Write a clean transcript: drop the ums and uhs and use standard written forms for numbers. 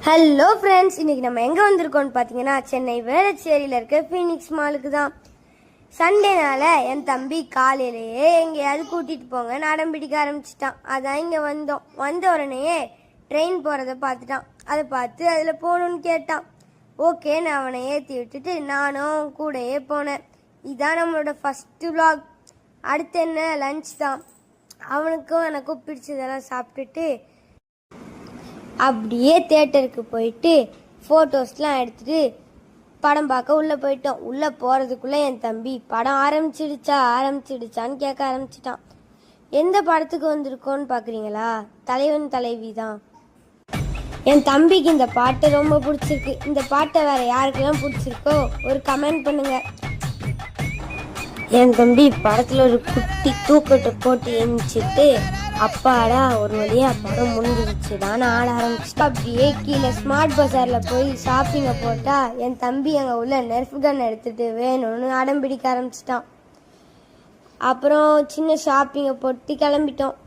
Hello friends, இன்னைக்கு நம்ம எங்கே வந்திருக்கோம்னு பார்த்தீங்கன்னா சென்னை வேளச்சேரியில் இருக்க ஃபீனிக்ஸ் மாலுக்கு தான். சண்டேனால என் தம்பி காலையிலேயே எங்கேயாவது கூட்டிகிட்டு போங்கன்னு அடம் பிடிக்க ஆரம்பிச்சிட்டான். அதான் இங்கே வந்தோம். வந்த உடனேயே ட்ரெயின் போகிறத பார்த்துட்டான். அதை பார்த்து அதில் போகணுன்னு கேட்டான். ஓகே, நான் அவனை ஏற்றி விட்டுட்டு நானும் கூடயே போனேன். இதுதான் நம்மளோட ஃபஸ்ட்டு vlog. அடுத்து என்ன, லஞ்ச் தான். அவனுக்கும் எனக்கும் பிடிச்சதெல்லாம் சாப்பிட்டுட்டு அப்படியே தியேட்டருக்கு போயிட்டு ஃபோட்டோஸ்லாம் எடுத்துகிட்டு படம் பார்க்க உள்ளே போயிட்டோம். உள்ளே போகிறதுக்குள்ளே என் தம்பி படம் ஆரம்பிச்சிடுச்சான்னு கேட்க ஆரம்பிச்சிட்டான். எந்த படத்துக்கு வந்திருக்கோன்னு பார்க்குறீங்களா? தலைவன் தலைவி தான். என் தம்பிக்கு இந்த பாட்டு ரொம்ப பிடிச்சிருக்கு. இந்த பாட்டை வேறு யாருக்கெல்லாம் பிடிச்சிருக்கோ ஒரு கமெண்ட் பண்ணுங்கள். என் தம்பி படத்தில் ஒரு குட்டி தூக்கத்தை போட்டு எழுந்திரிச்சிட்டு அப்பாடா ஒரு வழியா படம் முடிஞ்சிருச்சுதான் ஆட ஆரம்பிச்சுட்டு அப்படியே கீழே ஸ்மார்ட் பஜாரில் போய் ஷாப்பிங்கை போட்டால் என் தம்பி அங்கே உள்ள நெர்ஃப் கன் எடுத்துகிட்டு வேணும்னு அடம் பிடிக்க ஆரம்பிச்சிட்டான். அப்புறம் சின்ன ஷாப்பிங்கை போட்டு கிளம்பிட்டோம்.